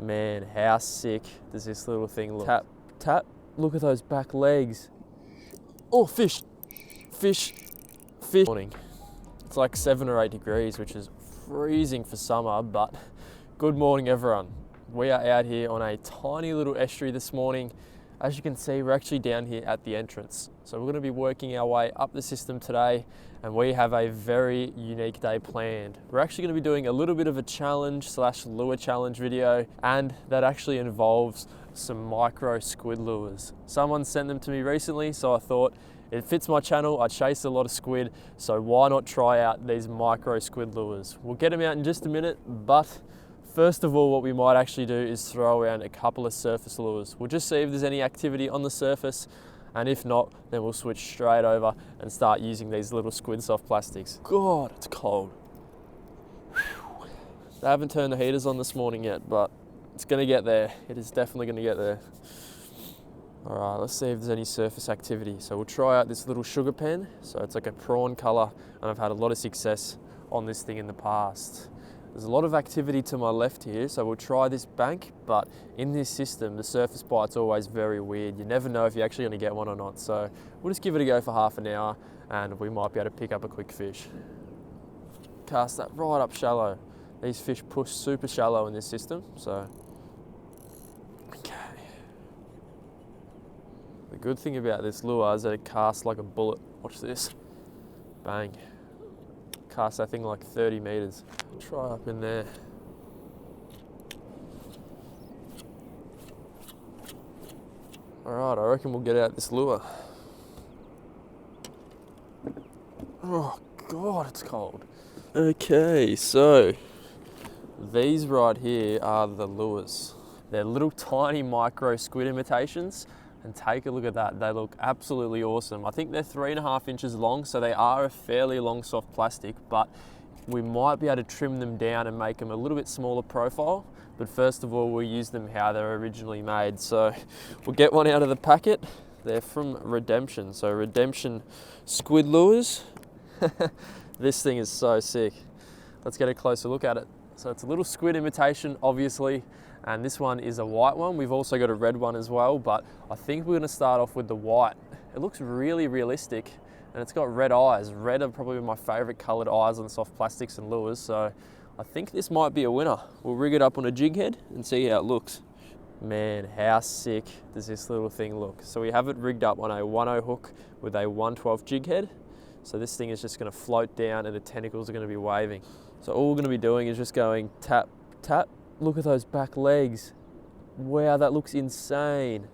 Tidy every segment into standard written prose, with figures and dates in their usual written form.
Man, how sick does this little thing look? Tap, tap, look at those back legs. Oh, fish, fish, fish. Morning. It's like 7 or 8 degrees, which is freezing for summer, but good morning everyone. We are out here on a tiny little estuary this morning. As you can see, we're actually down here at the entrance. So we're going to be working our way up the system today, and we have a very unique day planned. We're actually going to be doing a little bit of a challenge / lure challenge video, and that actually involves some micro squid lures. Someone sent them to me recently, so I thought it fits my channel. I chase a lot of squid, so why not try out these micro squid lures? We'll get them out in just a minute, but first of all, what we might actually do is throw around a couple of surface lures. We'll just see if there's any activity on the surface, and if not, then we'll switch straight over and start using these little squid soft plastics. God, it's cold. Whew. They haven't turned the heaters on this morning yet, but it's gonna get there. It is definitely gonna get there. All right, let's see if there's any surface activity. So we'll try out this little sugar pen. So it's like a prawn color, and I've had a lot of success on this thing in the past. There's a lot of activity to my left here, so we'll try this bank, but in this system, the surface bite's always very weird. You never know if you're actually gonna get one or not. So we'll just give it a go for half an hour, and we might be able to pick up a quick fish. Cast that right up shallow. These fish push super shallow in this system, so. Okay. The good thing about this lure is that it casts like a bullet. Watch this. Bang. Cast that thing like 30 meters. Try up in there. All right, I reckon we'll get out this lure. Oh God, it's cold. Okay, so these right here are the lures. They're little tiny micro squid imitations. And take a look at that, they look absolutely awesome. I think they're 3.5 inches long, so they are a fairly long soft plastic, but we might be able to trim them down and make them a little bit smaller profile. But first of all, we'll use them how they're originally made. So we'll get one out of the packet. They're from Redemption, so Redemption squid lures. This thing is so sick. Let's get a closer look at it. So it's a little squid imitation, obviously. And this one is a white one. We've also got a red one as well, but I think we're gonna start off with the white. It looks really realistic, and it's got red eyes. Red are probably my favorite colored eyes on soft plastics and lures, so I think this might be a winner. We'll rig it up on a jig head and see how it looks. Man, how sick does this little thing look? So we have it rigged up on a 1/0 hook with a 1/12 jig head. So this thing is just gonna float down and the tentacles are gonna be waving. So all we're gonna be doing is just going tap, tap. Look at those back legs. Wow, that looks insane.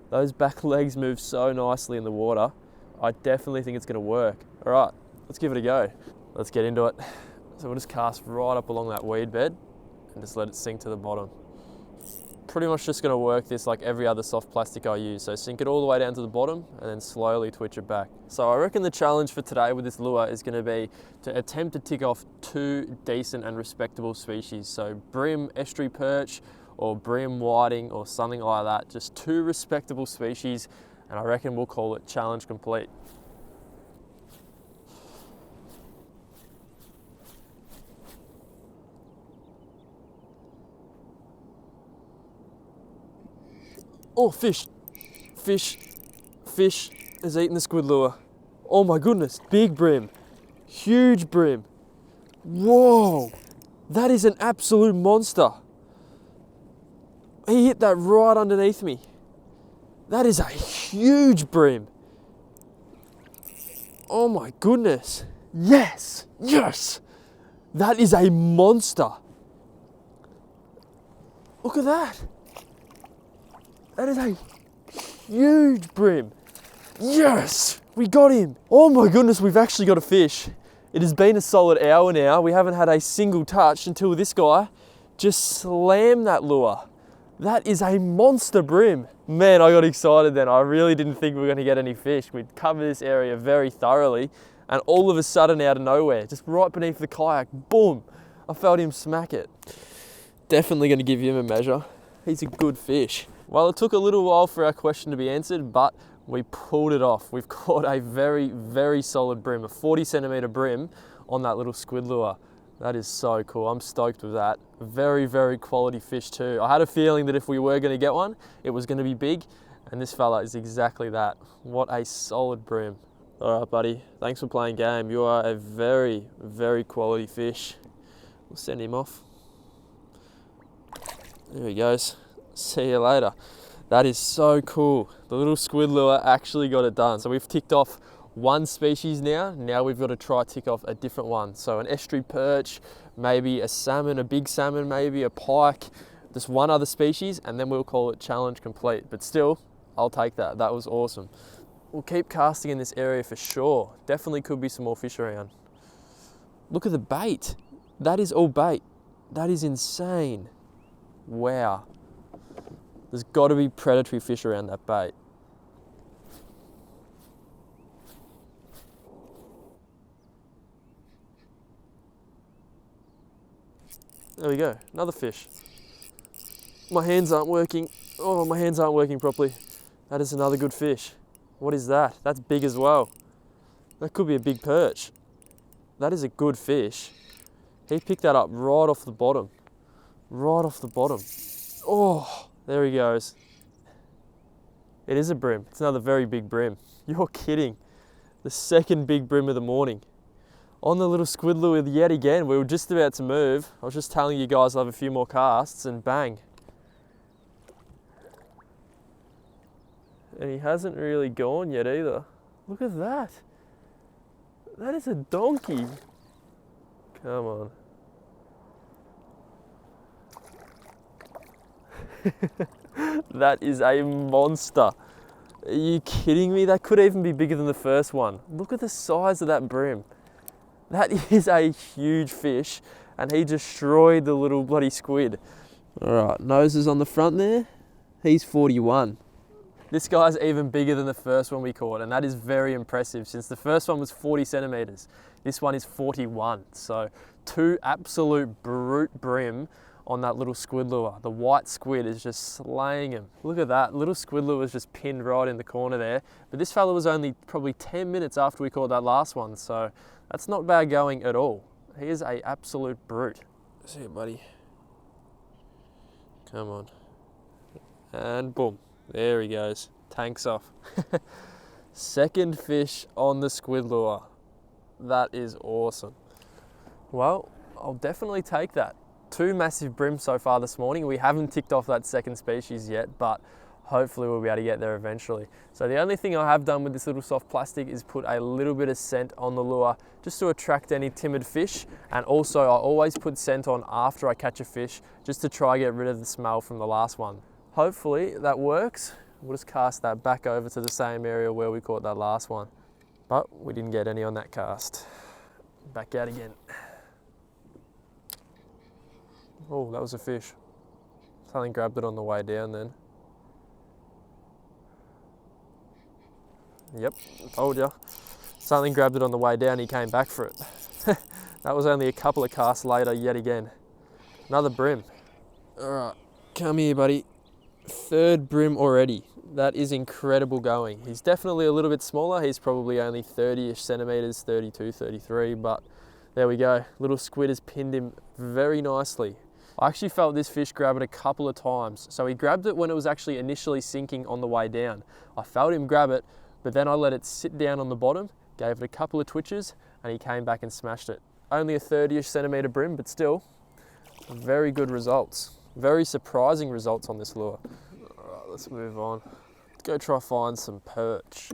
Those back legs move so nicely in the water. I definitely think it's gonna work. All right, let's give it a go. Let's get into it. So we'll just cast right up along that weed bed and just let it sink to the bottom. Pretty much just gonna work this like every other soft plastic I use. So sink it all the way down to the bottom and then slowly twitch it back. So I reckon the challenge for today with this lure is gonna be to attempt to tick off 2 decent and respectable species. So brim, estuary perch, or brim whiting or something like that. Just 2 respectable species, and I reckon we'll call it challenge complete. Oh, fish, fish, fish is eating the squid lure. Oh my goodness, big brim, huge brim. Whoa, that is an absolute monster. He hit that right underneath me. That is a huge brim. Oh my goodness, yes, yes. That is a monster. Look at that. That is a huge brim. Yes, we got him. Oh my goodness, we've actually got a fish. It has been a solid hour now. We haven't had a single touch until this guy just slammed that lure. That is a monster brim. Man, I got excited then. I really didn't think we were gonna get any fish. We'd covered this area very thoroughly, and all of a sudden out of nowhere, just right beneath the kayak, boom, I felt him smack it. Definitely gonna give him a measure. He's a good fish. Well, it took a little while for our question to be answered, but we pulled it off. We've caught a very, very solid brim, a 40 centimeter brim on that little squid lure. That is so cool. I'm stoked with that. Very, very quality fish too. I had a feeling that if we were going to get one, it was going to be big, and this fella is exactly that. What a solid brim. All right, buddy. Thanks for playing game. You are a very, very quality fish. We'll send him off. There he goes. See you later. That is so cool. The little squid lure actually got it done. So we've ticked off one species now. Now we've got to try tick off a different one. So an estuary perch, maybe a salmon, a big salmon, maybe a pike, just one other species, and then we'll call it challenge complete. But still, I'll take that. That was awesome. We'll keep casting in this area for sure. Definitely could be some more fish around. Look at the bait. That is all bait. That is insane. Wow. There's got to be predatory fish around that bait. There we go, another fish. My hands aren't working. Oh, my hands aren't working properly. That is another good fish. What is that? That's big as well. That could be a big perch. That is a good fish. He picked that up right off the bottom. Right off the bottom. Oh, there he goes. It is a brim. It's another very big brim. You're kidding. The second big brim of the morning. On the little squid lure yet again. We were just about to move. I was just telling you guys I'll have a few more casts, and bang. And he hasn't really gone yet either. Look at that. That is a donkey. Come on. That is a monster. Are you kidding me? That could even be bigger than the first one. Look at the size of that brim. That is a huge fish, and he destroyed the little bloody squid. All right, nose is on the front there. He's 41. This guy's even bigger than the first one we caught, and that is very impressive since the first one was 40 centimeters. This one is 41. So two absolute brute brim on that little squid lure. The white squid is just slaying him. Look at that, little squid lure was just pinned right in the corner there. But this fella was only probably 10 minutes after we caught that last one, so that's not bad going at all. He is an absolute brute. See you, buddy. Come on. And boom, there he goes. Tanks off. Second fish on the squid lure. That is awesome. Well, I'll definitely take that. Two massive brims so far this morning. We haven't ticked off that second species yet, but hopefully we'll be able to get there eventually. So the only thing I have done with this little soft plastic is put a little bit of scent on the lure just to attract any timid fish. And also I always put scent on after I catch a fish just to try get rid of the smell from the last one. Hopefully that works. We'll just cast that back over to the same area where we caught that last one. But we didn't get any on that cast. Back out again. Oh, that was a fish. Something grabbed it on the way down then. Yep, told ya. Something grabbed it on the way down, he came back for it. That was only a couple of casts later yet again. Another brim. All right, come here, buddy. Third brim already. That is incredible going. He's definitely a little bit smaller. He's probably only 30-ish centimeters, 32, 33, but there we go. Little squid has pinned him very nicely. I actually felt this fish grab it a couple of times. So he grabbed it when it was actually initially sinking on the way down. I felt him grab it, but then I let it sit down on the bottom, gave it a couple of twitches, and he came back and smashed it. Only a 30-ish centimeter brim, but still, very good results. Very surprising results on this lure. All right, let's move on. Let's go try find some perch.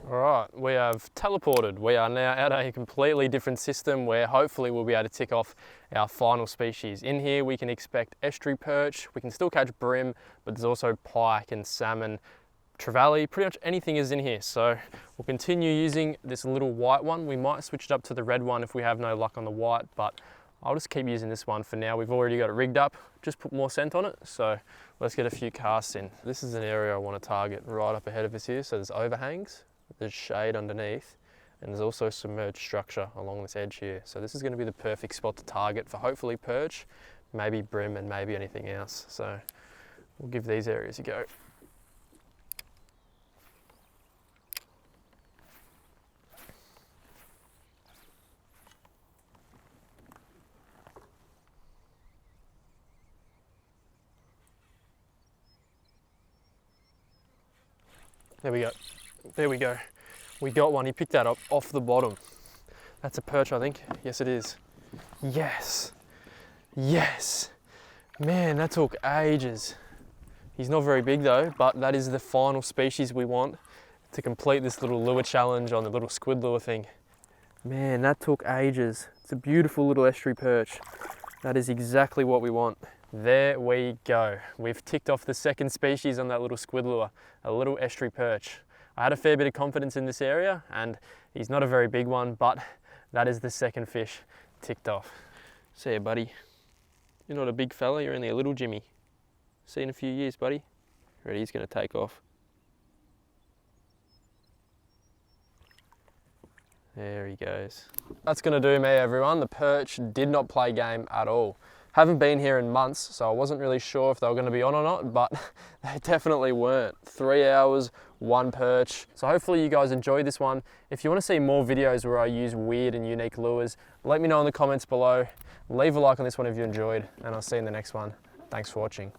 All right, we have teleported. We are now at a completely different system where hopefully we'll be able to tick off our final species. In here we can expect estuary perch, we can still catch brim, but there's also pike and salmon, trevally, pretty much anything is in here. So we'll continue using this little white one. We might switch it up to the red one if we have no luck on the white, but I'll just keep using this one for now. We've already got it rigged up, just put more scent on it. So let's get a few casts in. This is an area I want to target right up ahead of us here. So there's overhangs. There's shade underneath, and there's also submerged structure along this edge here. So this is going to be the perfect spot to target for hopefully perch, maybe brim, and maybe anything else. So we'll give these areas a go. There we go. There we go. We got one. He picked that up off the bottom. That's a perch, I think. Yes, it is. Yes. Yes. Man, that took ages. He's not very big though, but that is the final species we want to complete this little lure challenge on the little squid lure thing. Man, that took ages. It's a beautiful little estuary perch. That is exactly what we want. There we go. We've ticked off the second species on that little squid lure, a little estuary perch. I had a fair bit of confidence in this area, and he's not a very big one, but that is the second fish ticked off. See ya, buddy. You're not a big fella, you're only a little Jimmy. See you in a few years, buddy. Ready, he's gonna take off. There he goes. That's gonna do me, everyone. The perch did not play game at all. Haven't been here in months, so I wasn't really sure if they were going to be on or not, but they definitely weren't. 3 hours, 1 perch. So hopefully you guys enjoyed this one. If you want to see more videos where I use weird and unique lures, let me know in the comments below. Leave a like on this one if you enjoyed, and I'll see you in the next one. Thanks for watching.